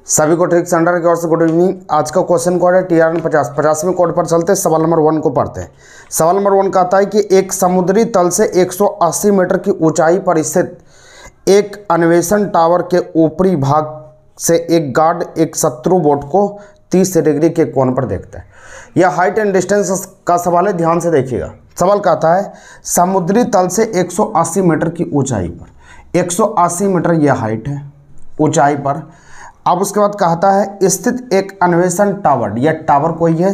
सभी को trick centre की ओर से गुड इवनिंग। आज का क्वेश्चन कोड है TRN 50। 50वें कोड पर चलते सवाल नंबर 1 को पढ़ते हैं। सवाल नंबर 1 कहता है कि एक समुद्री तल से 180 मीटर की ऊंचाई पर स्थित एक अन्वेषण टावर के ऊपरी भाग से एक गार्ड एक शत्रु बोट को 30 डिग्री के कोण पर देखता है। यह हाइट एंड डिस्टेंस का सवाल है, ध्यान से देखिएगा। सवाल कहता है समुद्री तल से 180 मीटर की ऊंचाई पर, 180 मीटर यह हाइट है ऊंचाई पर। अब उसके बाद कहता है स्थित एक अन्वेषण टावर, यह टावर कोई है,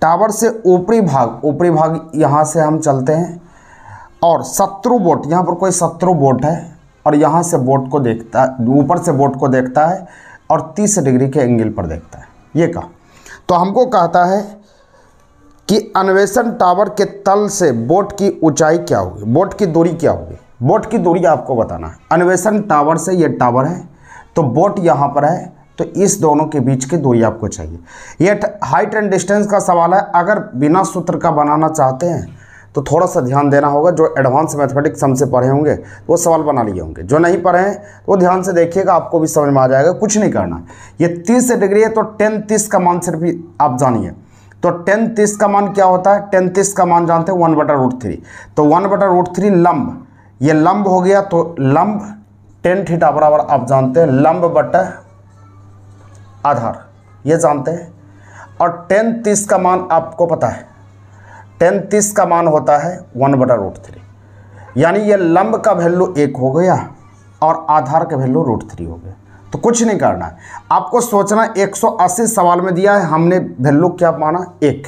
टावर से ऊपरी भाग यहाँ से हम चलते हैं और शत्रु बोट, यहाँ पर कोई शत्रु बोट है और यहाँ से बोट को देखता है, ऊपर से बोट को देखता है और 30 डिग्री के एंगल पर देखता है। ये कहा तो हमको कहता है कि अन्वेषण टावर के तल से बोट की ऊंचाई क्या होगी, बोट की दूरी क्या होगी। बोट की दूरी आपको बताना है। अन्वेषण टावर से ये टावर है तो बोट यहाँ पर है, तो इस दोनों के बीच की दूरी आपको चाहिए। ये हाइट एंड डिस्टेंस का सवाल है। अगर बिना सूत्र का बनाना चाहते हैं तो थोड़ा सा ध्यान देना होगा। जो एडवांस मैथमेटिक्स हमसे पढ़े होंगे वो सवाल बना लिए होंगे, जो नहीं पढ़े हैं वो ध्यान से देखिएगा, आपको भी समझ में आ जाएगा। कुछ नहीं करना। ये 30 डिग्री है तो 10-30 का मान सिर्फ आप जानिए। तो 10-30 का मान क्या होता है? 10-30 का मान जानते हैं 1/√3। तो 1/√3 लंब, ये लंब हो गया। तो लंब 10 थीटा बराबर आप जानते हैं लंब बटा आधार, ये जानते हैं। और 10-30 का मान आपको पता है, 10-30 का मान होता है 1/√3, यानी ये लंब का वैल्यू 1 हो गया और आधार का वैल्यू √3 हो गया। तो कुछ नहीं करना है, आपको सोचना 180 सवाल में दिया है, हमने वैल्यू क्या माना 1।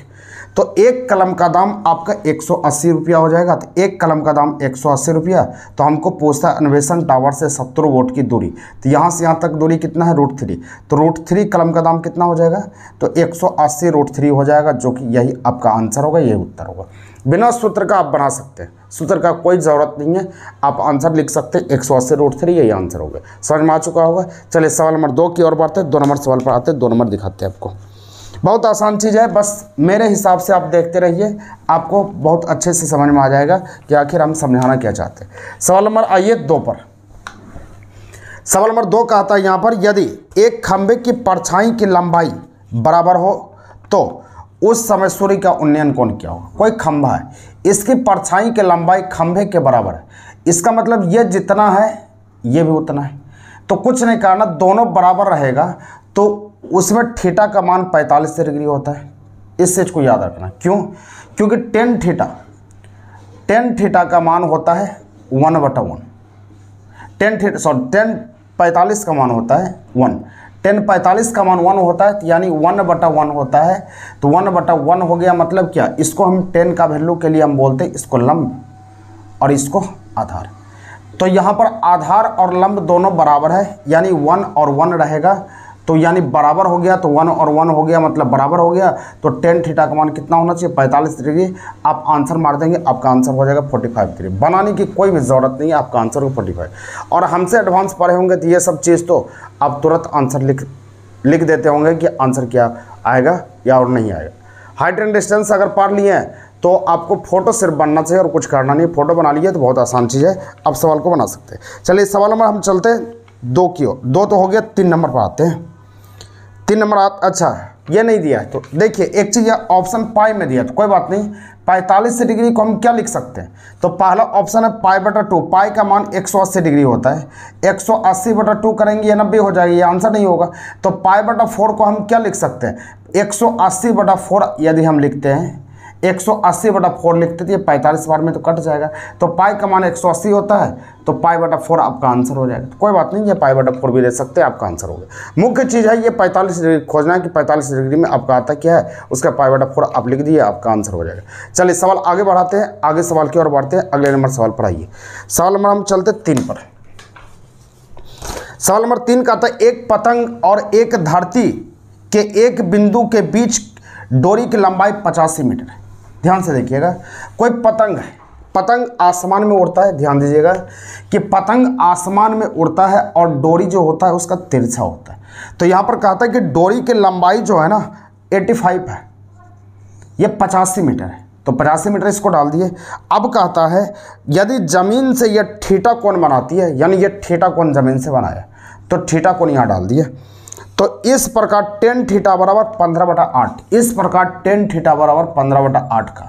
तो एक कलम का दाम आपका 180 रुपया हो जाएगा। तो एक कलम का दाम 180 रुपया। तो हमको पूछता है अन्वेषण टावर से शत्रु बोट की दूरी, तो यहाँ से यहाँ तक दूरी कितना है √3। तो √3 कलम का दाम कितना हो जाएगा? तो 180 √3 हो जाएगा, जो कि यही आपका आंसर होगा, यही उत्तर होगा। बिना सूत्र का आप बना सकते हैं, सूत्र का कोई ज़रूरत नहीं है, आप आंसर लिख सकते हैं 180 √3, यही आंसर होगा। समझ में आ चुका होगा। चलिए सवाल नंबर 2 की ओर बढ़ते हैं। 2 नंबर सवाल पर आते हैं, 2 नंबर दिखाते हैं आपको। बहुत आसान चीज़ है, बस मेरे हिसाब से आप देखते रहिए, आपको बहुत अच्छे से समझ में आ जाएगा कि आखिर हम समझाना क्या चाहते हैं। सवाल नंबर आइए 2 पर। सवाल नंबर 2 कहता है यहाँ पर यदि एक खंभे की परछाई की लंबाई बराबर हो तो उस समय सूर्य का उन्नयन कोण क्या होगा। कोई खंभा है, इसकी परछाई की लंबाई खंभे के बराबर है, इसका मतलब ये जितना है ये भी उतना है। तो कुछ नहीं करना, दोनों बराबर रहेगा तो उसमें थीटा का मान 45 डिग्री होता है। इस चीज को याद रखना। क्यों? क्योंकि 10 थीटा का मान होता है 1/1। 10 45 का मान होता है 1। 10 45 का मान 1 होता है, यानी 1/1 होता है। तो 1/1 हो गया, मतलब क्या? इसको हम 10 का वैल्यू के लिए हम बोलते हैं इसको लंब और इसको आधार। तो यहाँ पर आधार और लंब दोनों बराबर है, यानी 1 और 1 रहेगा, तो यानी बराबर हो गया। तो 1 और 1 हो गया मतलब बराबर हो गया। तो 10 थीटा का मान कितना होना चाहिए? 45 डिग्री। आप आंसर मार देंगे, आपका आंसर हो जाएगा 45 डिग्री। बनाने की कोई भी ज़रूरत नहीं है, आपका आंसर हो 45। और हमसे एडवांस पढ़े होंगे तो ये सब चीज़ तो आप तुरंत आंसर लिख देते होंगे कि आंसर क्या आएगा या और नहीं आएगा। हाइट एंड डिस्टेंस अगर पढ़ लिए हैं तो आपको फोटो सिर्फ बनना चाहिए और कुछ करना नहीं। फोटो बना लिए तो बहुत आसान चीज़ है, आप सवाल को बना सकते हैं। चलिए सवाल नंबर हम चलते हैं 2 की ओर। 2 तो हो गया, 3 नंबर पर आते हैं। 3 नंबर अच्छा ये नहीं दिया है तो देखिए, एक चीज़ ऑप्शन पाई में दिया तो कोई बात नहीं। 45 डिग्री को हम क्या लिख सकते हैं? तो पहला ऑप्शन है π/2। पाई का मान 180 डिग्री होता है, 180/2 करेंगे ये 90 हो जाएगी, ये आंसर नहीं होगा। तो π/4 को हम क्या लिख सकते हैं? 180/4 यदि हम लिखते हैं, 180/4 लिखते थे, 45 बार में तो कट जाएगा। तो पाई का मान 180 होता है, तो π/4 आपका आंसर हो जाएगा। तो कोई बात नहीं, ये π/4 भी दे सकते हैं, आपका आंसर हो गया। मुख्य चीज़ है ये 45 डिग्री खोजना है कि 45 डिग्री में आपका आता क्या है, उसका π/4 आप लिख दिए, आपका आंसर हो जाएगा। चलिए सवाल आगे बढ़ाते हैं, आगे सवाल की ओर बढ़ते हैं। अगले नंबर सवाल पर आइए। सवाल नंबर हम चलते 3 पर। सवाल नंबर 3 का आता है एक पतंग और एक धरती के एक बिंदु के बीच डोरी की लंबाई 85 मीटर है। ध्यान से देखिएगा, कोई पतंग है, पतंग आसमान में उड़ता है। ध्यान दीजिएगा कि पतंग आसमान में उड़ता है और डोरी जो होता है उसका तिरछा होता है। तो यहाँ पर कहता है कि डोरी की लंबाई जो है ना 85 है, ये 85 मीटर है। तो 85 मीटर इसको डाल दिए। अब कहता है यदि जमीन से यह थीटा कोण बनाती है, यानी ये थीटा कोण जमीन से बनाया, तो थीटा कोण यहाँ डाल दिए। तो इस प्रकार टेन थीटा बराबर 15/8, इस प्रकार टेन थीटा बराबर 15/8 का,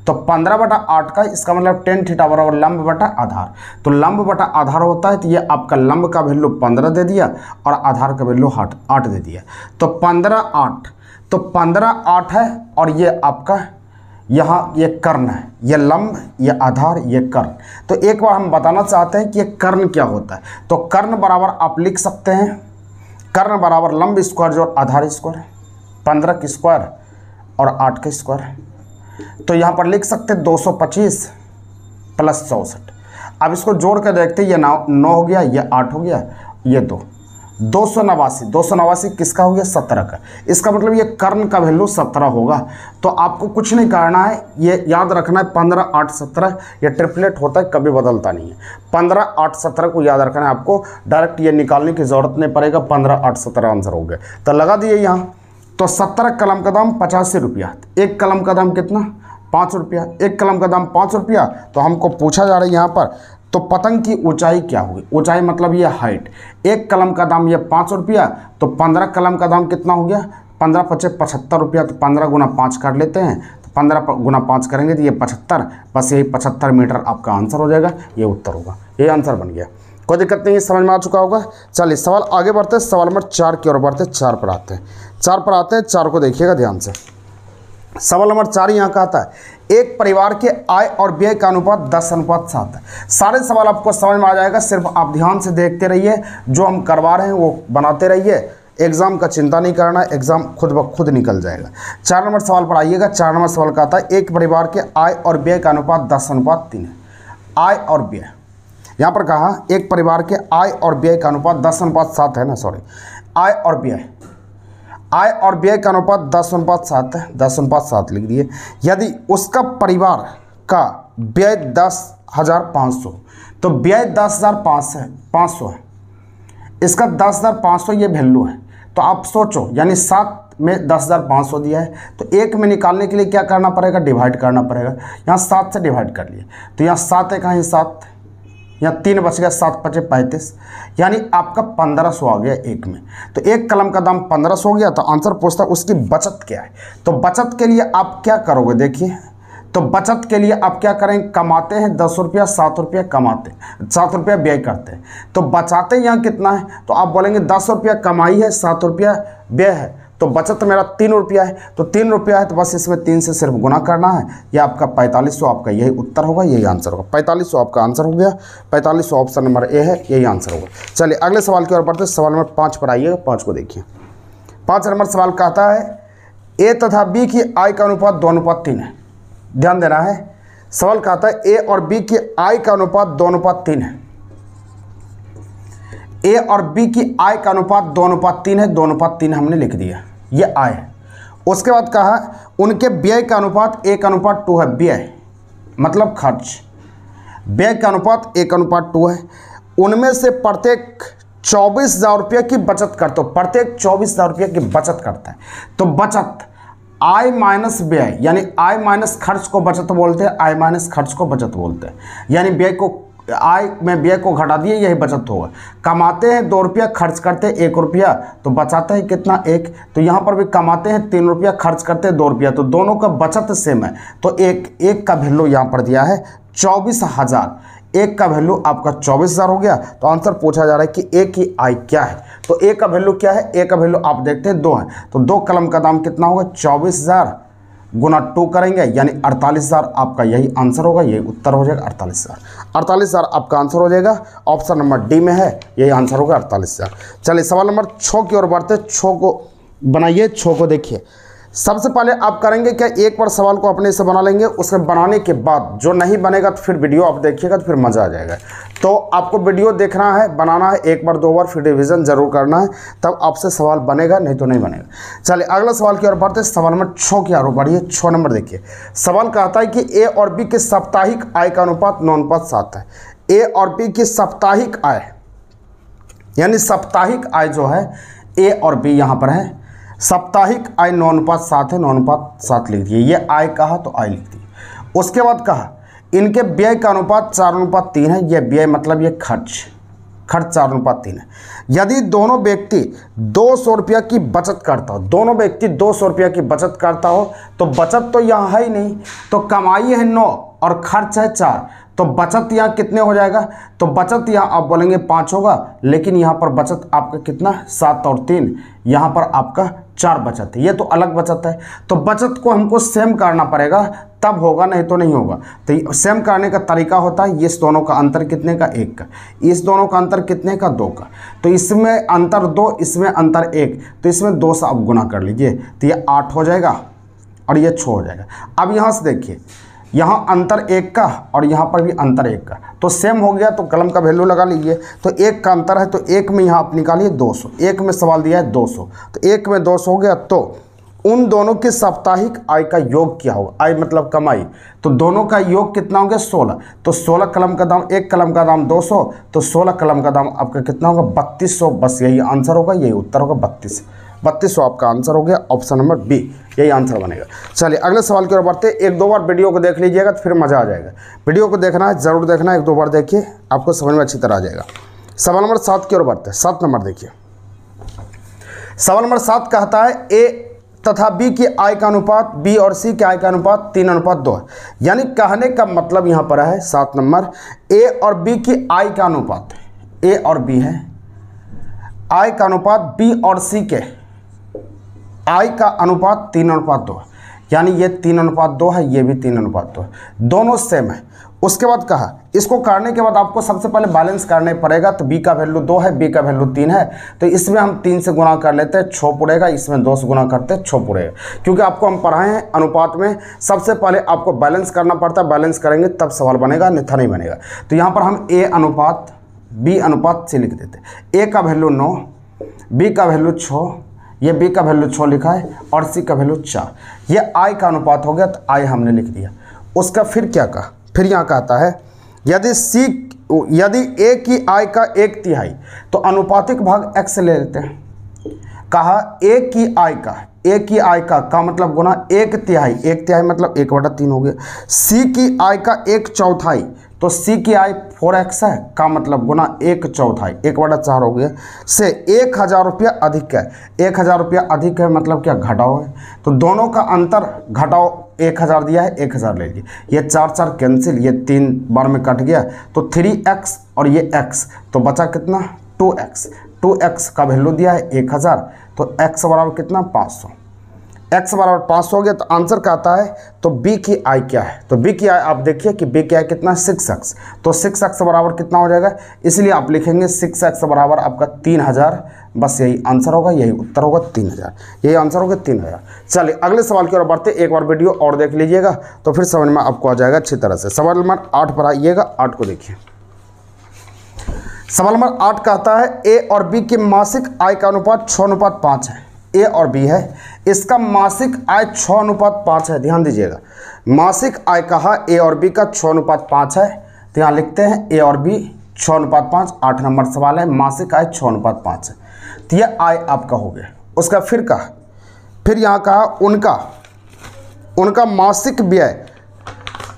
तो 15/8 का इसका मतलब टेन थीटा बराबर लंब बटा आधार। तो लंब बटा आधार होता है, तो ये आपका लंब का वैल्यू 15 दे दिया और आधार का वैल्यू 8 दे दिया। तो 15/8, तो 15/8 है और ये आपका यहाँ ये कर्ण है, ये लंब, ये आधार, ये कर्ण। तो एक बार हम बताना चाहते हैं कि ये कर्ण क्या होता है। तो कर्ण बराबर आप लिख सकते हैं, कर्ण बराबर लंब स्क्वायर जो आधार स्क्वायर, 15 की स्क्वायर और 8 का स्क्वायर। तो यहाँ पर लिख सकते हैं 225 प्लस 64। अब इसको जोड़ कर देखते हैं, ये 9 हो गया, ये 8 हो गया, ये 289। 289 किसका हो गया? 17 का। इसका मतलब ये कर्ण का वैल्यू 17 होगा। तो आपको कुछ नहीं करना है, ये याद रखना है 15, 8, 17 ये ट्रिपलेट होता है, कभी बदलता नहीं है। 15, 8, 17 को याद रखना है आपको, डायरेक्ट ये निकालने की ज़रूरत नहीं पड़ेगा। 15, 8, 17 आंसर हो गया। तो लगा दिए यहाँ। तो 17 कलम का दाम 85 रुपया, एक कलम का दाम कितना? 5 रुपया। एक कलम का दाम 5 रुपया। तो हमको पूछा जा रहा है यहाँ पर, तो पतंग की ऊंचाई क्या होगी? ऊंचाई मतलब ये हाइट। एक कलम का दाम ये 5 रुपया, तो 15 कलम का दाम कितना हो गया? 15 × 5 = 75 रुपया। तो 15 × 5 कर लेते हैं, तो 15 × 5 करेंगे तो ये 75, बस यही 75 मीटर आपका आंसर हो जाएगा, ये उत्तर होगा। ये आंसर बन गया, कोई दिक्कत नहीं है, समझ में आ चुका होगा। चलिए सवाल आगे बढ़ते हैं, सवाल नंबर 4 की ओर बढ़ते हैं। 4 पर आते हैं, 4 पर आते हैं। 4 को देखिएगा ध्यान से। सवाल नंबर 4 यहाँ का आता है, एक परिवार के आय और व्यय का अनुपात 10:7 है। सारे सवाल आपको समझ में आ जाएगा, सिर्फ आप ध्यान से देखते रहिए, जो हम करवा रहे हैं वो बनाते रहिए। एग्जाम का चिंता नहीं करना, एग्जाम खुद ब खुद निकल जाएगा। 4 नंबर सवाल पर आइएगा। 4 नंबर सवाल का आता है, एक परिवार के आय और व्यय का अनुपात 10:3 है। आय और व्यय, यहाँ पर कहा एक परिवार के आय और व्यय का अनुपात 10:7 है ना, सॉरी, आय और व्यय, आय और व्यय का अनुपात 10:7 है, 10:7 लिख दिए। यदि उसका परिवार का व्यय 10,500, तो व्यय 10,500 है, इसका 10,500 ये वैल्यू है। तो आप सोचो, यानी 7 में 10,500 दिया है, तो 1 में निकालने के लिए क्या करना पड़ेगा? डिवाइड करना पड़ेगा। यहाँ 7 से डिवाइड कर लिए, तो यहाँ 7 है, कहाँ 7, यहाँ 3 बच गया, 7 × 5 = 35, यानी आपका 1500 आ गया एक में। तो एक कलम का दाम 1500 हो गया। तो आंसर पूछता है उसकी बचत क्या है। तो बचत के लिए आप क्या करोगे? देखिए, तो बचत के लिए आप क्या करेंगे? कमाते हैं 10 रुपया, 7 रुपया कमाते, 7 रुपया व्यय करते हैं, तो बचाते यहाँ कितना है? तो आप बोलेंगे 10 रुपया कमाई है, 7 रुपया व्यय है, तो बचत मेरा 3 रुपया है। तो 3 रुपया है, तो बस इसमें 3 से सिर्फ गुना करना है। यह आपका 4500 आपका यही उत्तर होगा, यही आंसर होगा। 4500 आपका आंसर हो गया। 4500 ऑप्शन नंबर ए है, यही आंसर होगा। चलिए अगले सवाल की ओर बढ़ते हैं। सवाल नंबर 5 पर आइएगा। 5 को देखिए। 5 नंबर सवाल कहता है, ए तथा बी की आय का अनुपात 2:3 है। ध्यान देना है, सवाल कहता है ए और बी की आय का अनुपात 2:3 है। ए और बी की आय का अनुपात 2:3 है, 2:3 हमने लिख दिया, ये आय है। उसके बाद कहा उनके व्यय का अनुपात 1:2 है। व्यय मतलब खर्च, व्यय का अनुपात 1:2 है। उनमें से प्रत्येक 24,000 रुपये की बचत करते हो, प्रत्येक 24,000 रुपये की बचत करता है। तो बचत आय माइनस व्यय, यानी आय माइनस खर्च को बचत बोलते हैं, आय माइनस खर्च को बचत बोलते हैं। यानी व्यय को, आय में व्यय को घटा दिए, यही बचत होगा। कमाते हैं 2 रुपया, खर्च करते हैं 1 रुपया, तो बचाते हैं कितना? 1। तो यहाँ पर भी कमाते हैं 3 रुपया, खर्च करते हैं 2 रुपया, तो दोनों का बचत सेम है। तो एक का वैल्यू यहाँ पर दिया है 24,000, एक का वैल्यू आपका 24,000 हो गया। तो आंसर पूछा जा रहा है कि ए की आय क्या है। तो ए का वैल्यू क्या है? ए का वैल्यू आप देखते हैं 2 है, तो 2 कलम का दाम कितना होगा? 24,000 गुना 2 करेंगे, यानी 48,000 आपका यही आंसर होगा, यही उत्तर हो जाएगा 48,000। 48,000 आपका आंसर हो जाएगा, ऑप्शन नंबर डी में है, यही आंसर होगा 48,000। चलिए सवाल नंबर 6 की ओर बढ़ते। 6 को बनाइए, 6 को देखिए। सबसे पहले आप करेंगे क्या? एक बार सवाल को अपने से बना लेंगे, उसके बनाने के बाद जो नहीं बनेगा तो फिर वीडियो आप देखिएगा, तो फिर मज़ा आ जाएगा। तो आपको वीडियो देखना है, बनाना है, एक बार 2 बार, फिर रिवीजन जरूर करना है, तब आपसे सवाल बनेगा, नहीं तो नहीं बनेगा। चलिए अगला सवाल की ओर बढ़ते। सवाल नंबर 6 की ओर बढ़िए। 6 नंबर देखिए। सवाल कहता है कि ए और बी के साप्ताहिक आय का अनुपात 9:7 है। ए और बी की साप्ताहिक आय, यानी साप्ताहिक आय जो है ए और बी यहाँ पर है, साप्ताहिक आय 9:7 है, 9:7 लिख दिए। ये आय कहा तो आय लिख दी। उसके बाद कहा इनके व्यय का अनुपात 4:3 है। ये व्यय मतलब ये खर्च, खर्च 4:3 है। यदि दोनों व्यक्ति 200 रुपया की बचत करता हो, दोनों व्यक्ति 200 रुपया की बचत करता हो, तो बचत तो यहाँ है ही नहीं, तो कमाई है 9 और खर्च है 4, तो बचत यहाँ कितने हो जाएगा, तो बचत यहाँ आप बोलेंगे 5 होगा, लेकिन यहाँ पर बचत आपका कितना 7 और 3, यहाँ पर आपका 4 बचत है, ये तो अलग बचत है। तो बचत को हमको सेम करना पड़ेगा, तब होगा, नहीं तो नहीं होगा। तो सेम करने का तरीका होता है, इस दोनों का अंतर कितने का 1 का, इस दोनों का अंतर कितने का 2 का, तो इसमें अंतर 2, इसमें अंतर 1, तो इसमें 2 से आप गुना कर लीजिए, तो ये 8 हो जाएगा और ये 6 हो जाएगा। अब यहाँ से देखिए, यहाँ अंतर 1 का और यहाँ पर भी अंतर 1 का, तो सेम हो गया, तो कलम का वैल्यू लगा लीजिए। तो 1 का अंतर है, तो 1 में यहाँ आप निकालिए 200, 1 में सवाल दिया है 200, तो 1 में 200 हो गया। तो उन दोनों की साप्ताहिक आय का योग क्या होगा, आय मतलब कमाई, तो दोनों का योग कितना हो गया 16, तो 16 कलम का दाम, 1 कलम का दाम 200, तो 16 कलम का दाम आपका कितना होगा 3200, बस यही आंसर होगा, यही उत्तर होगा 3200 आपका आंसर हो गया, ऑप्शन नंबर बी यही आंसर बनेगा। चलिए अगले सवाल की ओर बढ़ते हैं। 1-2 बार वीडियो को देख लीजिएगा तो फिर मज़ा आ जाएगा। वीडियो को देखना है, ज़रूर देखना है, 1-2 बार देखिए, आपको समझ में अच्छी तरह आ जाएगा। सवाल नंबर 7 की ओर बढ़ते हैं। 7 नंबर देखिए, सवाल नंबर 7 कहता है ए तथा बी की आय का अनुपात बी और सी के आय का अनुपात 3:2 है। यानी कहने का मतलब यहाँ पर है 7 नंबर, ए और बी की आय का अनुपात, ए और बी है, आय का अनुपात बी और सी के आय का अनुपात 3:2 है, यानी ये 3:2 है, ये भी 3:2 है, दोनों सेम है। उसके बाद कहा इसको करने के बाद आपको सबसे पहले बैलेंस करने पड़ेगा, तो b का वैल्यू 2 है, b का वैल्यू 3 है, तो इसमें हम 3 से गुना कर लेते हैं, 6 पुड़ेगा, इसमें 2 से गुना करते हैं, 6 पुड़ेगा, क्योंकि आपको हम पढ़ाए हैं अनुपात में सबसे पहले आपको बैलेंस करना पड़ता है, बैलेंस करेंगे तब सवाल बनेगा, अन्यथा नहीं बनेगा। तो यहाँ पर हम a अनुपात b अनुपात c लिख देते हैं। a का वैल्यू 9, b का वैल्यू 6, ये b का वैल्यू 6 लिखा है और c का वैल्यू 4, ये i का अनुपात हो गया, तो i हमने लिख दिया। उसका फिर क्या कहा, फिर यहाँ कहता है यदि a की आय का 1/3, तो अनुपातिक भाग x ले लेते हैं। कहा a की आय का मतलब गुना 1/3, 1/3 मतलब 1/3 हो गया। c की आय का 1/4, तो c की आय 4x है, का मतलब गुना 1/4, 1/4 हो गया, से 1000 रुपया अधिक है। 1000 रुपया अधिक है मतलब क्या, घटाओ है, तो दोनों का अंतर घटाओ, 1000 दिया है 1000 ले लीजिए, ये 4 कैंसिल, ये 3 बार में कट गया, तो 3x और ये x, तो बचा कितना 2x, 2x का वैल्यू दिया है 1000, तो x बराबर कितना 500, x बराबर 500 हो गया। तो आंसर का आता है, तो b की आय क्या है, तो b की आय आप देखिए कि b की आय कितना 6x, तो 6x बराबर कितना हो जाएगा, इसलिए आप लिखेंगे 6x बराबर आपका 3000, बस यही आंसर होगा, यही उत्तर होगा 3000, यही आंसर होगा 3000। चलिए अगले सवाल की ओर बढ़ते, एक बार वीडियो और देख लीजिएगा तो फिर समझ में आपको आ जाएगा अच्छी तरह से। सवाल नंबर 8 पर आइएगा, 8 को देखिए। सवाल नंबर 8 कहता है ए और बी की मासिक आय का अनुपात 6:5 है। ए और बी है, इसका मासिक आय 6:5 है, ध्यान दीजिएगा, मासिक आय कहा ए और बी का 6:5 है, तो यहाँ लिखते हैं ए और बी 6:5, 8 नंबर सवाल है, मासिक आय 6:5 है, तो यह आय आपका हो गया। उसका फिर कहा, फिर यहाँ कहा उनका मासिक व्यय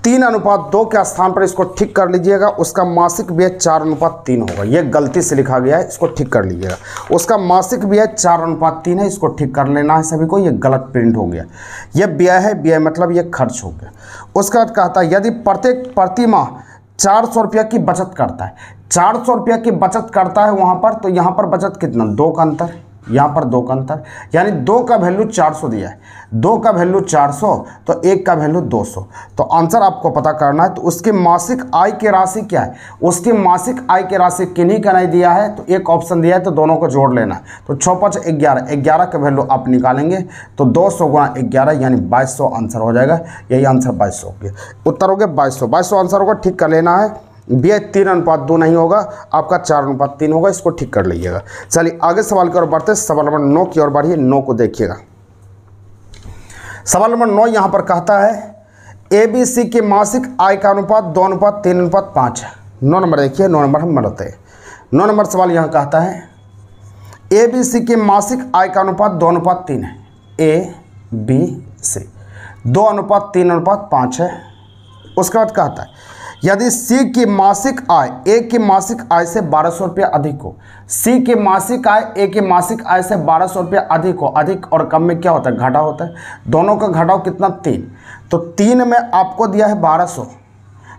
3:2 के स्थान पर इसको ठीक कर लीजिएगा, उसका मासिक व्यय 4:3 होगा, ये गलती से लिखा गया है, इसको ठीक कर लीजिएगा। उसका मासिक व्यय 4:3 है, इसको ठीक कर लेना है सभी को, ये गलत प्रिंट हो गया, ये व्यय है, व्यय मतलब ये खर्च हो गया। उसका बाद कहता है यदि प्रति माह 400 रुपया की बचत करता है, 400 रुपया की बचत करता है वहाँ पर, तो यहाँ पर बचत कितना 2 का अंतर, यहाँ पर 2 का अंतर, यानी 2 का वैल्यू 400 दिया है, 2 का वैल्यू 400, तो 1 का वैल्यू 200, तो आंसर आपको पता करना है। तो उसकी मासिक आय की राशि क्या है, उसकी मासिक आय की राशि किन्हीं का नहीं दिया है, तो एक ऑप्शन दिया है, तो दोनों को जोड़ लेना है, तो 6×5 11, 11 का वैल्यू आप निकालेंगे, तो 200 × 11 यानी 2200 आंसर हो जाएगा, यही आंसर 2200 हो गया, उत्तर हो गया 2200 आंसर होगा, ठीक कर लेना है। व्यय 3:2 नहीं होगा, आपका 4:3 होगा, इसको ठीक कर लीजिएगा। चलिए आगे सवाल की ओर बढ़ते, सवाल नंबर 9 की ओर बढ़िए, 9 को देखिएगा। सवाल नंबर 9 यहाँ पर कहता है ABC की मासिक आय का अनुपात 2:3:5 है। 9 नंबर देखिए, 9 नंबर हम बढ़ते हैं। 9 नंबर सवाल यहाँ कहता है ABC की मासिक आय का अनुपात 2:3 है, ABC 2:3:5 है। उसके बाद कहता है यदि सी की मासिक आय ए की मासिक आय से 1200 रुपया अधिक हो, सी की मासिक आय ए की मासिक आय से 1200 रुपया अधिक हो, अधिक और कम में क्या होता है, घटा होता है, दोनों का घटाव कितना 3, तो 3 में आपको दिया है 1200,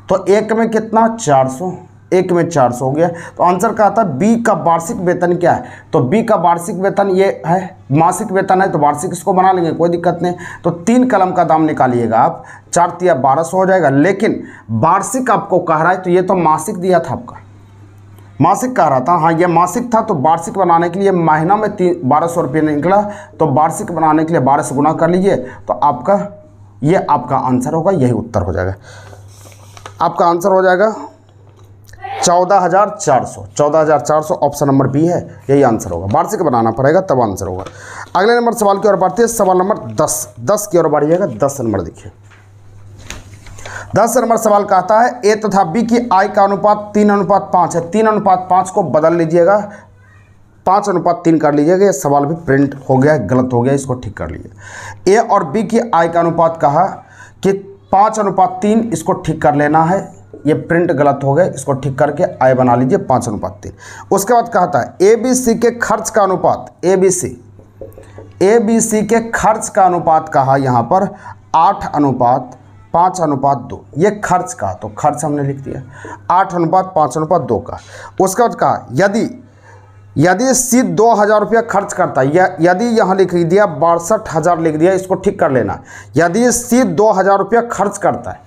तो एक में कितना 400, एक में 400 हो गया। तो आंसर क्या आता है, बी का वार्षिक वेतन क्या है, तो बी का वार्षिक वेतन ये है, मासिक वेतन है तो वार्षिक इसको बना लेंगे, कोई दिक्कत नहीं। तो 3 कलम का दाम निकालिएगा आप, 4 तिया 1200 हो जाएगा, लेकिन वार्षिक आपको कह रहा है तो ये तो मासिक दिया था, आपका मासिक कह रहा था, हाँ ये मासिक था, तो वार्षिक बनाने के लिए महीना में 1200 रुपये निकला, तो वार्षिक बनाने के लिए 12 से गुना कर लीजिए, तो आपका ये आपका आंसर होगा, यही उत्तर हो जाएगा। आपका आंसर हो जाएगा 14,400, 14,400 ऑप्शन नंबर बी है, यही आंसर होगा। वार्षिक बनाना पड़ेगा तब आंसर होगा। अगले नंबर सवाल की ओर बढ़ते हैं, सवाल नंबर 10 की ओर बढ़िएगा। 10 नंबर देखिए, 10 नंबर सवाल कहता है ए तथा बी की आय का अनुपात 3:5 है। 3:5 को बदल लीजिएगा, 5:3 कर लीजिएगा। ये सवाल भी प्रिंट हो गया है, गलत हो गया, इसको ठीक कर लीजिए। ए और बी की आय का अनुपात कहा कि 5:3, इसको ठीक कर लेना है, ये प्रिंट गलत हो गया, इसको ठीक करके आय बना लीजिए 5:3। उसके बाद कहता है ए बी सी के खर्च का अनुपात, ए बी सी के खर्च का अनुपात कहा यहाँ पर 8:5:2, ये खर्च का, तो खर्च हमने लिख दिया 8:5:2 का। उसके बाद कहा यदि सी 2,000 रुपया खर्च करता है, यदि यहाँ लिख दिया 62,000 लिख दिया, इसको ठीक कर लेना। यदि सी 2,000 रुपया खर्च करता है,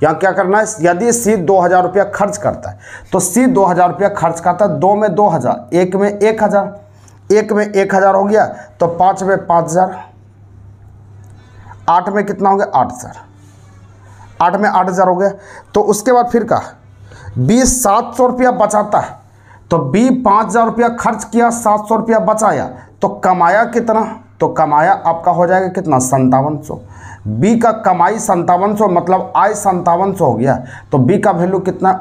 यहाँ क्या करना है, यदि सी 2,000 रुपया खर्च करता है, तो सी 2,000 रुपया खर्च करता है, 2 में 2,000, 1 में 1,000, 1 में 1,000 हो गया, तो 5 में 5,000, 8 में कितना हो गया 8,000, 8 में 8,000 हो गया। तो उसके बाद फिर कहा बी 700 रुपया बचाता है, तो बी 5,000 रुपया खर्च किया, 700 रुपया बचाया, तो कमाया कितना, तो कमाया आपका हो जाएगा कितना 5700। बी का कमाई 5700 मतलब आय 5700 हो गया, तो बी का वैल्यू कितना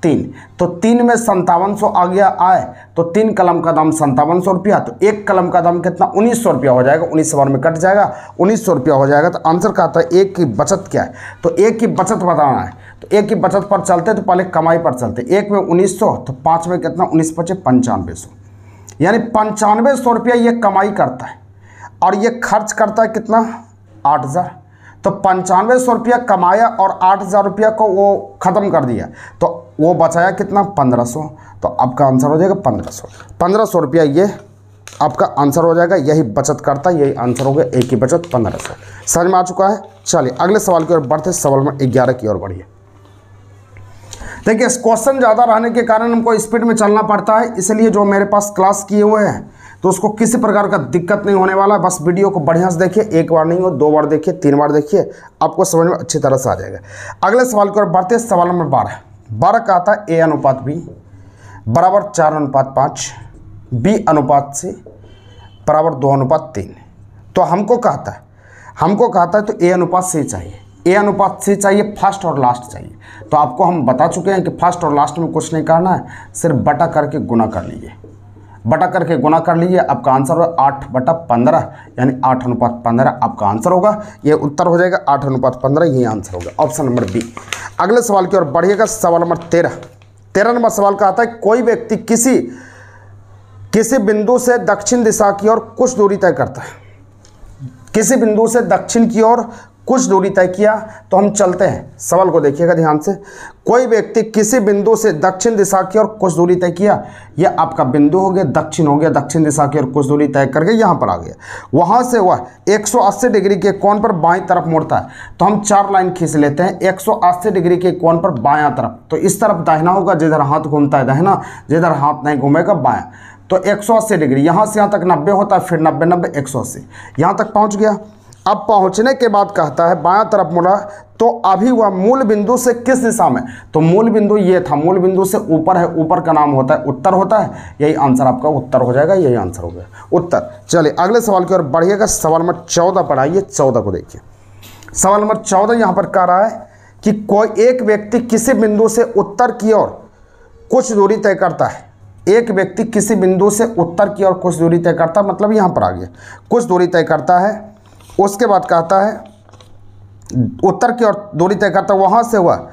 3, तो 3 में 5700 आ गया आय, तो 3 कलम का दाम 5700 रुपया, तो 1 कलम का दाम कितना 1900 रुपया हो जाएगा, 19 बार में कट जाएगा, 1900 रुपया हो जाएगा। तो आंसर का आता है एक की बचत क्या है, तो एक की बचत बताना है, तो एक की बचत पर चलते तो पहले कमाई पर चलते। 1 में 1900, तो 5 में कितना 19 × 5 = 9500, यानी 9500 रुपया ये कमाई करता है, और ये खर्च करता है कितना 8,000, तो 9500 रुपया कमाया और 8,000 रुपया को वो ख़त्म कर दिया, तो वो बचाया कितना 1500, तो आपका आंसर हो जाएगा 1500 रुपया, ये आपका आंसर हो जाएगा, यही बचत करता है, यही आंसर हो गया, एक की बचत 1500। समझ में आ चुका है। चलिए अगले सवाल की ओर बढ़ते, सवाल नंबर 11 की ओर बढ़िए। देखिए क्वेश्चन ज़्यादा रहने के कारण हमको स्पीड में चलना पड़ता है, इसलिए जो मेरे पास क्लास किए हुए हैं तो उसको किसी प्रकार का दिक्कत नहीं होने वाला। बस वीडियो को बढ़िया से देखिए, 1 बार नहीं हो 2 बार देखिए, 3 बार देखिए, आपको समझ में अच्छी तरह से आ जाएगा। अगले सवाल की ओर बढ़ते, सवाल नंबर 12 का आता है A/B बराबर 4:5, B/C बराबर 2:3। तो हमको कहता है तो A/C चाहिए, A/C चाहिए, फर्स्ट और लास्ट चाहिए। तो आपको हम बता चुके हैं कि फर्स्ट और लास्ट में कुछ नहीं करना है, सिर्फ बटा करके गुना कर लीजिए, बटा करके गुना कर लीजिए, आपका आंसर होगा 8/15, यानी 8:15 आपका आंसर होगा, ये उत्तर हो जाएगा 8:15, यही आंसर होगा, ऑप्शन नंबर बी। अगले सवाल की ओर बढ़िएगा, सवाल नंबर 13 नंबर सवाल का आता है कोई व्यक्ति किसी बिंदु से दक्षिण दिशा की ओर कुछ दूरी तय करता है, किसी बिंदु से दक्षिण की ओर कुछ दूरी तय किया। तो हम चलते हैं, सवाल को देखिएगा ध्यान से। कोई व्यक्ति किसी बिंदु से दक्षिण दिशा की ओर कुछ दूरी तय किया, यह आपका बिंदु हो गया, दक्षिण हो गया, दक्षिण दिशा की ओर कुछ दूरी तय करके यहाँ पर आ गया। वहाँ से वह 180 डिग्री के कोण पर बाईं तरफ मुड़ता है। तो हम 4 लाइन खींच लेते हैं, 180 डिग्री के कोण पर बायां तरफ, तो इस तरफ दाहिना होगा, जिधर हाथ घूमता है दाहिना, जिधर हाथ नहीं घूमेगा बायां। तो 180 डिग्री, यहाँ से यहाँ तक 90 होता है, फिर 90 90 180, यहाँ तक पहुँच गया। अब पहुंचने के बाद कहता है बायां तरफ मुड़ा, तो अभी वह मूल बिंदु से किस दिशा में, तो मूल बिंदु ये था, मूल बिंदु से ऊपर है, ऊपर का नाम होता है उत्तर होता है, यही आंसर आपका उत्तर हो जाएगा, यही आंसर हो गया उत्तर। चलिए अगले सवाल की ओर बढ़िएगा, सवाल नंबर 14 पर आइए। 14 को देखिए, सवाल नंबर 14 यहाँ पर कह रहा है कि कोई एक व्यक्ति किसी बिंदु से उत्तर की ओर कुछ दूरी तय करता है, एक व्यक्ति किसी बिंदु से उत्तर की ओर कुछ दूरी तय करता है, मतलब यहाँ पर आ गया, कुछ दूरी तय करता है। उसके बाद कहता है उत्तर की ओर दूरी तय करता है, वहाँ से वह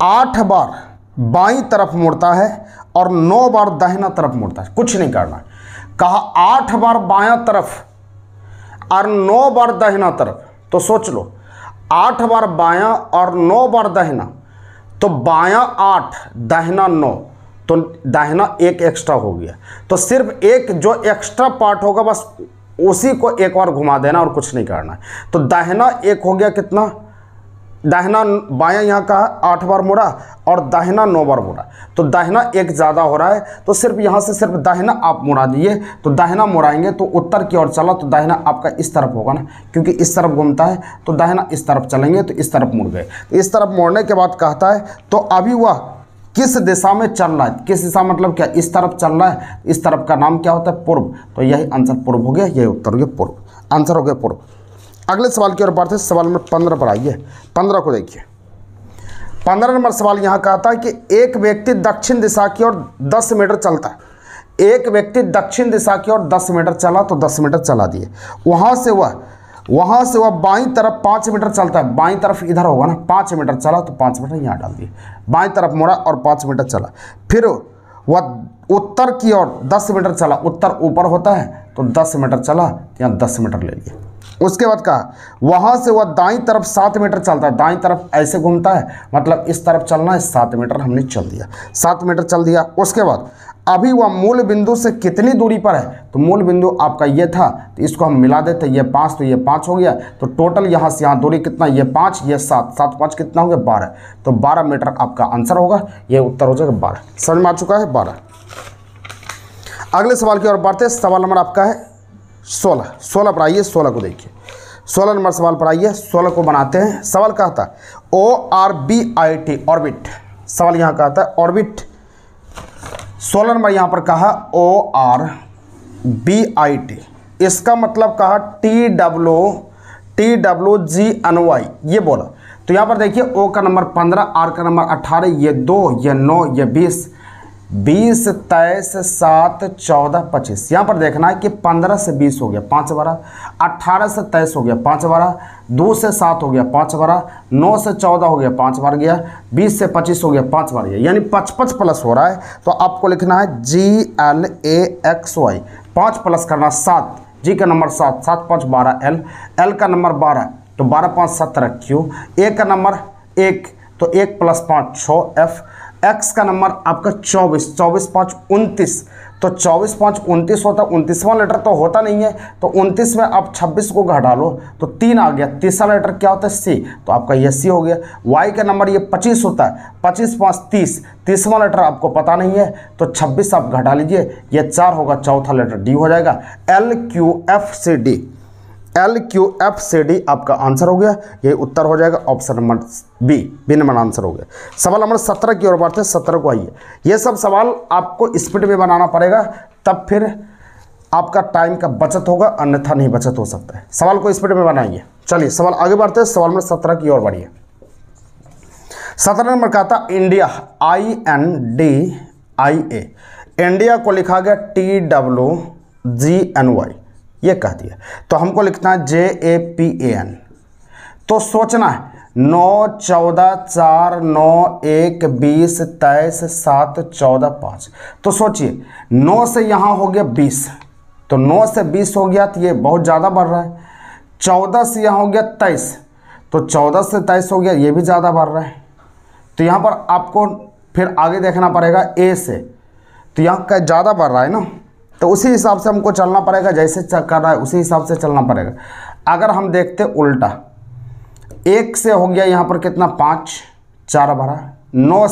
8 बार बाईं तरफ मुड़ता है और 9 बार दाहिना तरफ मुड़ता है, कुछ नहीं करना है। कहा 8 बार बायां तरफ और 9 बार दाहिना तरफ, तो सोच लो 8 बार बायां और 9 बार दाहिना, तो बायां 8 दाहिना 9, तो दाहिना 1 एक्स्ट्रा हो गया। तो सिर्फ एक जो एक्स्ट्रा पार्ट होगा बस उसी को एक बार घुमा देना और कुछ नहीं करना है। तो दाहिना 1 हो गया कितना, दाहिना बायां यहाँ का 8 बार मुड़ा और दाहिना 9 बार मुड़ा, तो दाहिना 1 ज़्यादा हो रहा है, तो सिर्फ यहाँ से सिर्फ दाहिना आप मुड़ा दिए। तो दाहिना मुड़ाएंगे तो उत्तर की ओर चला, तो दाहिना आपका इस तरफ होगा ना, क्योंकि इस तरफ घूमता है, तो दाहिना इस तरफ चलेंगे तो इस तरफ मुड़ गए। तो इस तरफ मुड़ने के बाद कहता है तो अभी वह किस दिशा में चल रहा है, किस दिशा मतलब क्या, इस तरफ चल रहा है, इस तरफ का नाम क्या होता है, पूर्व। तो यही आंसर पूर्व हो गया, यही उत्तर हो गया पूर्व, आंसर हो गया पूर्व। अगले सवाल की ओर बढ़ते हैं, सवाल नंबर 15 पर आइए। 15 को देखिए। 15 नंबर सवाल यहाँ कहता है कि एक व्यक्ति दक्षिण दिशा की ओर 10 मीटर चलता है। एक व्यक्ति दक्षिण दिशा की ओर 10 मीटर चला, तो 10 मीटर चला दिए। वहाँ से वह बाईं तरफ 5 मीटर चलता है, बाईं तरफ इधर होगा ना, 5 मीटर चला तो 5 मीटर यहाँ डाल दिए, बाईं तरफ मुड़ा और 5 मीटर चला। फिर वह उत्तर की ओर 10 मीटर चला, उत्तर ऊपर होता है तो 10 मीटर चला, यहाँ 10 मीटर ले लिए। उसके बाद कहा वहाँ से वह दाईं तरफ 7 मीटर चलता है, दाईं तरफ ऐसे घूमता है, मतलब इस तरफ चलना है, 7 मीटर हमने चल दिया, 7 मीटर चल दिया। उसके बाद अभी वह मूल बिंदु से कितनी दूरी पर है, तो मूल बिंदु आपका ये था, तो इसको हम मिला देते, ये 5 तो ये 5 हो गया, तो टोटल यहाँ से यहाँ दूरी कितना, ये 5 ये 7, 7 5 कितना हो गया 12, तो 12 मीटर आपका आंसर होगा, ये उत्तर हो जाएगा 12। समझ में आ चुका है 12। अगले सवाल की ओर बढ़ते हैं, सवाल नंबर आपका है 16 पर आइए, 16 को देखिए। 16 नंबर सवाल पर आइए, 16 को बनाते हैं। सवाल कहता है ORBIT ऑर्बिट, सवाल यहाँ कहता है ऑर्बिट। 16 नंबर यहाँ पर कहा ORBIT, इसका मतलब कहा TWGNY, ये बोला। तो यहाँ पर देखिए O का नंबर 15, R का नंबर 18, ये 2, ये 9, ये 20, 20 23 7 14 25। यहाँ पर देखना है कि 15 से 20 हो गया 5 12, 18 से 23 हो गया 5 12, 2 से 7 हो गया 5 12, 9 से 14 हो गया 5 बार गया, 20 से 25 हो गया 5 बार गया, यानी 55 प्लस हो रहा है। तो आपको लिखना है GLAXY, 5 प्लस करना 7, G का नंबर 7, 7 5 12, L का नंबर 12, तो 12 5 17, Q, A का नंबर 1, तो 1 प्लस 5 6, F, X का नंबर आपका 24, 24 5 29, तो 24 5 29 होता, 29वां लेटर तो होता नहीं है, तो 29 में आप 26 को घटा लो तो 3 आ गया, तीसरा लेटर क्या होता है C, तो आपका ये C हो गया। Y का नंबर ये 25 होता है, 25 5 30, 30वां लेटर आपको पता नहीं है, तो 26 आप घटा लीजिए, ये 4 होगा, चौथा लेटर D हो जाएगा। LQFCD आपका आंसर हो गया, ये उत्तर हो जाएगा option number B number answer हो गया। सवाल नंबर 17 की ओर बढ़ते हैं, 17 को आइए। ये सब सवाल आपको स्पीड में बनाना पड़ेगा, तब फिर आपका टाइम का बचत होगा, अन्यथा नहीं बचत हो सकता है। सवाल को स्पीड में बनाइए। चलिए सवाल आगे बढ़ते हैं, सवाल नंबर 17 की ओर बढ़िए। 17 नंबर का था इंडिया, INDIA, इंडिया को लिखा गया TWGNY, ये कह दिया, तो हमको लिखना है JAPAN। तो सोचना है 9 14 4 9 1 20 23 7 14 5, तो सोचिए 9 से यहाँ हो गया 20, तो 9 से 20 हो गया, तो ये बहुत ज़्यादा बढ़ रहा है। 14 से यहाँ हो गया 23, तो 14 से 23 हो गया, ये भी ज़्यादा बढ़ रहा है। तो यहाँ पर आपको फिर आगे देखना पड़ेगा A से, तो यहाँ का ज़्यादा बढ़ रहा है ना, तो उसी हिसाब से हमको चलना पड़ेगा, जैसे कर रहा है उसी हिसाब से चलना पड़ेगा। अगर हम देखते उल्टा, 1 से हो गया यहाँ पर कितना 5 4 12, 9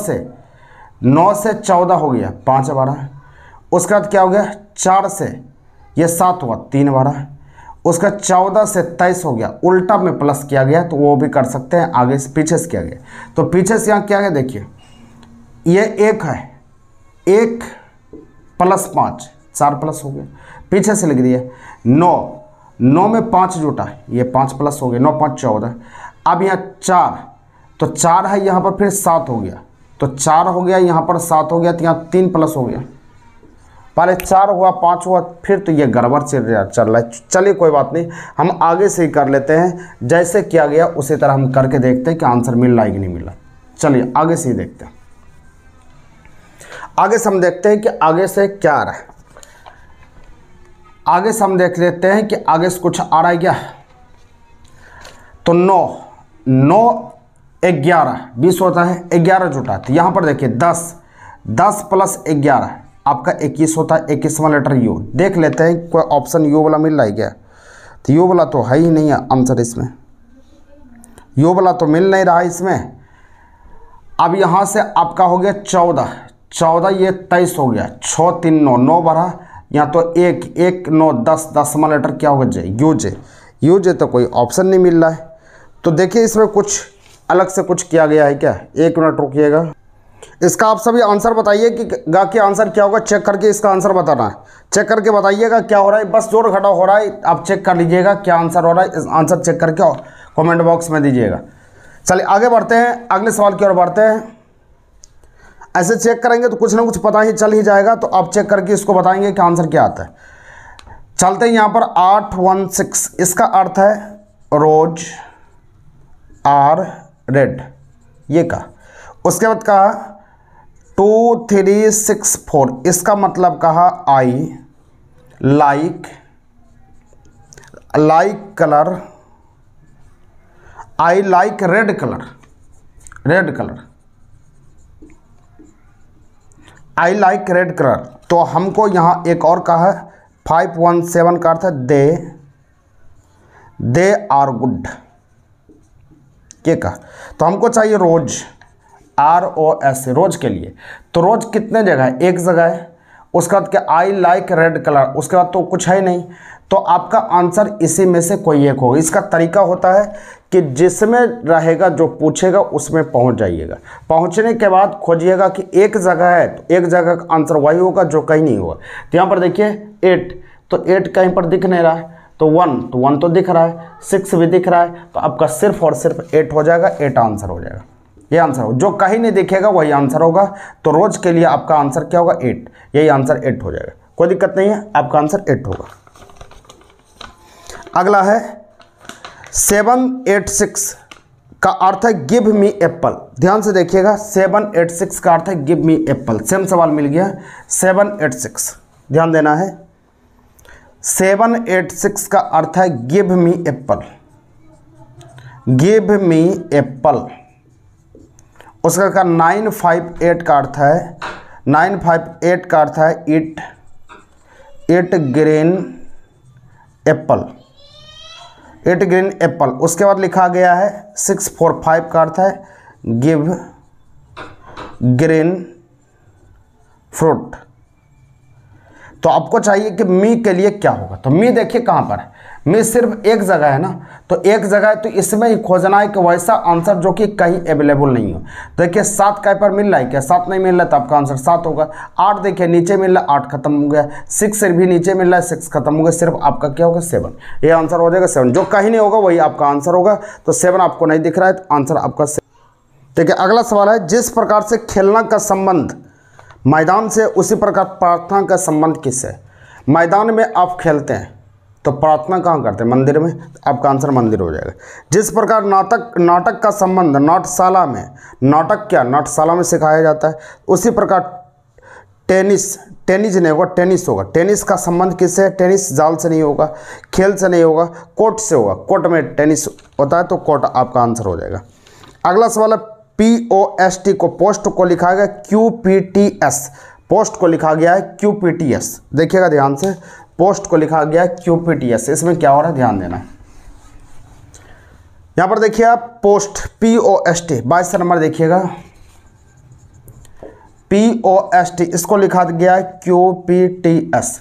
से 14 हो गया 5 12, उसके बाद क्या हो गया 4 से ये 7 हुआ 3 12, उसका 14 से 23 हो गया, उल्टा में प्लस किया गया, तो वो भी कर सकते हैं, आगे से पीछे से किया गया। तो पीछे से यहाँ क्या गया देखिए, ये 1 है, 1 प्लस 5 4 प्लस हो गया, पीछे से लिख दिया 9 में 5 जुटा, ये 5 प्लस हो गया, 9 5 14। अब यहाँ 4, तो 4 है यहाँ पर, फिर 7 हो गया, तो 4 हो गया यहाँ पर, 7 हो गया, तो यहाँ 3 प्लस हो गया, पहले 4 हुआ 5 हुआ, फिर तो ये गड़बड़ चल रहा है। चलिए कोई बात नहीं, हम आगे से ही कर लेते हैं, जैसे किया गया उसी तरह हम करके देखते हैं कि आंसर मिल रहा है कि नहीं मिल रहा। चलिए आगे से ही देखते हैं। आगे से हम देखते हैं कि आगे से क्या आ रहा है। आगे से हम देख लेते हैं कि आगे से कुछ आ रहा है क्या। तो 9 9 11 20 होता है, 11 जुटा। तो यहाँ पर देखिए 10 10 प्लस 11 आपका 21 होता है। 21वां लेटर यू। देख लेते हैं कोई ऑप्शन यू वाला मिल रहा है क्या। तो यू वाला तो है ही नहीं है आंसर इसमें, यू वाला तो मिल नहीं रहा है इसमें। अब यहाँ से आपका हो गया 14 14, ये 23 हो गया। 6 3 9 9 बढ़ा, यहाँ तो 1 1 9 10 10वां लेटर क्या होगा जे, यूजे। यूजे तो कोई ऑप्शन नहीं मिल रहा है। तो देखिए इसमें कुछ अलग से कुछ किया गया है क्या। 1 मिनट रुकिएगा, इसका आप सभी आंसर बताइए कि आंसर क्या होगा। चेक करके इसका आंसर बताना है। चेक करके बताइएगा क्या हो रहा है। बस जोड़ घटा हो रहा है, आप चेक कर लीजिएगा क्या आंसर हो रहा है। इस आंसर चेक करके कमेंट बॉक्स में दीजिएगा। चलिए आगे बढ़ते हैं, अगले सवाल की ओर बढ़ते हैं। ऐसे चेक करेंगे तो कुछ ना कुछ पता ही चल ही जाएगा। तो आप चेक करके इसको बताएंगे कि आंसर क्या आता है। चलते हैं यहाँ पर 816, इसका अर्थ है रोज आर रेड, ये का। उसके बाद कहा 2364, इसका मतलब कहा I like colour, I like red colour, red colour, I like red colour. तो हमको यहाँ एक और कहा 517 का अर्थ है दे आर गुड, ये का। तो हमको चाहिए रोज, ROS, रोज के लिए। तो रोज कितने जगह है, एक जगह है। उसके बाद क्या आई लाइक रेड कलर, उसके बाद तो कुछ है नहीं। तो आपका आंसर इसी में से कोई एक होगा। इसका तरीका होता है कि जिसमें रहेगा जो पूछेगा उसमें पहुंच जाइएगा। पहुंचने के बाद खोजिएगा कि एक जगह है तो एक जगह का आंसर वही होगा जो कहीं नहीं होगा। तो यहाँ पर देखिए 8, तो 8 कहीं पर दिख नहीं रहा है। तो 1 तो दिख रहा है, 6 भी दिख रहा है। तो आपका सिर्फ और सिर्फ 8 हो जाएगा, 8 आंसर हो जाएगा। ये आंसर हो, जो कहीं नहीं दिखेगा वही आंसर होगा। तो रोज के लिए आपका आंसर क्या होगा 8, यही आंसर 8 हो जाएगा। कोई दिक्कत नहीं है, आपका आंसर 8 होगा। अगला है 786 का अर्थ है गिव मी एप्पल। ध्यान से देखिएगा, 786 का अर्थ है गिव मी एप्पल। सेम सवाल मिल गया 786, ध्यान देना है। 786 का अर्थ है give me Apple, give me Apple. उसका का 958 का अर्थ है, 958 का अर्थ है it green Apple, it green Apple. उसके बाद लिखा गया है 645 का अर्थ है गिव ग्रीन फ्रूट। तो आपको चाहिए कि मी के लिए क्या होगा। तो मी देखिए कहाँ पर है, मी सिर्फ एक जगह है ना। तो एक जगह है तो इसमें ही खोजना है कि वैसा आंसर जो कि कहीं अवेलेबल नहीं हो। देखिए 7 कहीं पर मिल रहा है क्या, 7 नहीं मिल रहा है तो आपका आंसर 7 होगा। 8 देखिए नीचे मिल रहा है, 8 खत्म हो गया। 6 भी नीचे मिल रहा है, 6 खत्म हो गया। सिर्फ आपका क्या होगा 7, ये आंसर हो जाएगा 7। जो कहीं नहीं होगा वही आपका आंसर होगा। तो 7 आपको नहीं दिख रहा है तो आंसर आपका 7। ठीक है, अगला सवाल है जिस प्रकार से खेलना का संबंध मैदान से उसी प्रकार प्रार्थना का संबंध किससे। मैदान में आप खेलते हैं तो प्रार्थना कहाँ करते हैं, मंदिर में। आपका आंसर मंदिर हो जाएगा। जिस प्रकार नाटक का संबंध नाट्यशाला में, नाटक क्या नाट्यशाला में सिखाया जाता है, उसी प्रकार टेनिस नहीं होगा, टेनिस होगा। टेनिस का संबंध किससे है, टेनिस जाल से नहीं होगा, खेल से नहीं होगा, कोर्ट से होगा। कोर्ट में टेनिस होता है तो कोर्ट आपका आंसर हो जाएगा। अगला सवाल है POST को, पोस्ट को लिखा गया QPTS, पोस्ट को लिखा गया है QPTS। देखिएगा ध्यान से, पोस्ट को लिखा गया है QPTS। इसमें क्या हो रहा है ध्यान देना है। यहां पर देखिए आप पोस्ट POST 22 नंबर देखिएगा, POST इसको लिखा गया है QPTS।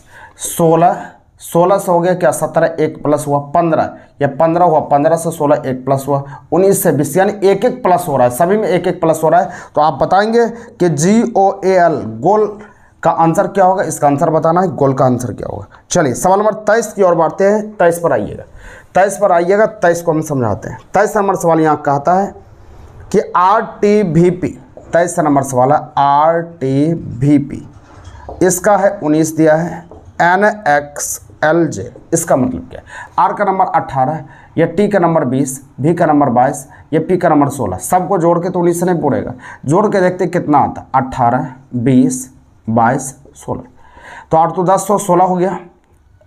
16 से हो गया क्या 17, 1 प्लस हुआ 15, या 15 हुआ, 15 से 16 1 प्लस हुआ 19 से 20, यानी 1 प्लस हो रहा है, सभी में 1 प्लस हो रहा है। तो आप बताएंगे कि GOAL गोल का आंसर क्या होगा। इसका आंसर बताना है, गोल का आंसर क्या होगा। चलिए सवाल नंबर 23 की ओर बढ़ते हैं। 23 पर आइएगा, 23 पर आइएगा। 23 को हम समझाते हैं। 23 नंबर सवाल यहाँ कहता है कि RTVP, 23 नंबर सवाल है RTVP, इसका है 19 दिया है, NX LJ, इसका मतलब क्या है? R का नंबर 18, या T का नंबर 20, V का नंबर 22, या P का नंबर 16, सबको जोड़ के तो 19 से नहीं पूरेगा, जोड़ के देखते कितना आता है, 18, 20, 22, 16, तो 8 तो 10, 16 हो गया।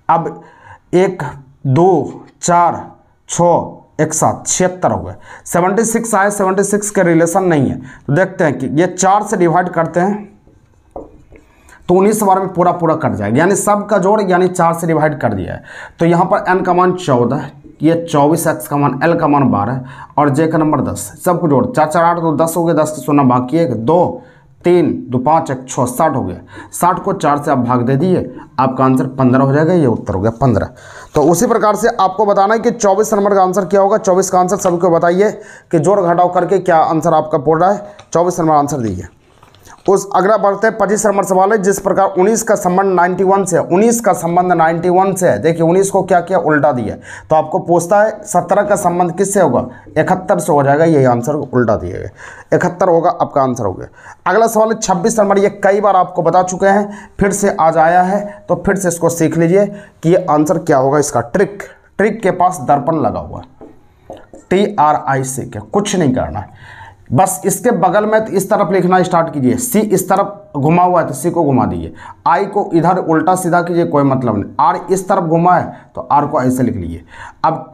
अब 1, 2, 4, 6, 1, 7, 76 हो गए। 76 आए, 76 के रिलेशन नहीं है, तो देखते हैं कि ये 4 से डिवाइड करते हैं तो 19 बार में पूरा पूरा कट जाएगा, यानी सब का जोड़ यानी 4 से डिवाइड कर दिया है। तो यहाँ पर n का मान 14, ये 24, x का मान, l का मान 12 और j का नंबर 10, सबको जोड़ 4 4 8 तो 10 हो गए, 10 के 16 बाकी है, 2 3 2 5 1 6 60 हो गया। 60 को 4 से आप भाग दे दिए, आपका आंसर 15 हो जाएगा, ये उत्तर हो गया 15। तो उसी प्रकार से आपको बताना है कि 24 नंबर का आंसर क्या होगा। 24 का आंसर सभी को बताइए कि जोड़ घटाव करके क्या आंसर आपका पड़ रहा है। 24 नंबर आंसर दीजिए। उस अगला बढ़ते हैं 25 नंबर सवाल है। जिस प्रकार 19 का संबंध 91 से है, 19 का संबंध 91 से है, देखिए 19 को क्या किया, उल्टा दिया, तो आपको पूछता है 17 का संबंध किससे होगा, 71 से हो जाएगा, यही आंसर उल्टा दिया गया, 71 होगा आपका आंसर हो गया। अगला सवाल है 26 नंबर, ये कई बार आपको बता चुके हैं, फिर से आज आया है तो फिर से इसको सीख लीजिए कि ये आंसर क्या होगा इसका। ट्रिक के पास दर्पण लगा हुआ, TRIC, क्या कुछ नहीं करना है, बस इसके बगल में तो इस तरफ लिखना स्टार्ट कीजिए, C इस तरफ घुमा हुआ है तो C को घुमा दीजिए, I को इधर उल्टा सीधा कीजिए, कोई मतलब नहीं, R इस तरफ घुमा है तो R को ऐसे लिख लीजिए। अब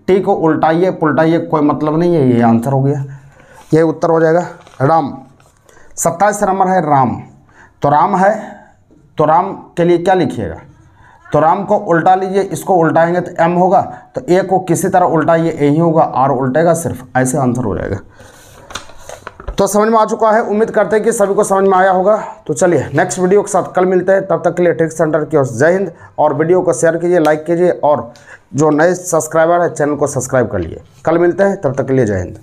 T को उल्टाइए पुलटाइए, कोई मतलब नहीं है, ये आंसर हो गया, ये उत्तर हो जाएगा। राम 27 नंबर है राम, तो राम है तो राम के लिए क्या लिखिएगा, तो राम को उल्टा लीजिए, इसको उल्टाएंगे तो M होगा, तो A को किसी तरह उल्टाइए, A ही होगा, R उल्टेगा सिर्फ, ऐसे आंसर हो जाएगा। तो समझ में आ चुका है, उम्मीद करते हैं कि सभी को समझ में आया होगा। तो चलिए नेक्स्ट वीडियो के साथ कल मिलते हैं, तब तक के लिए ट्रिक सेंटर की ओर से जय हिंद। और वीडियो को शेयर कीजिए, लाइक कीजिए, और जो नए सब्सक्राइबर है चैनल को सब्सक्राइब कर लिए। कल मिलते हैं, तब तक के लिए जय हिंद।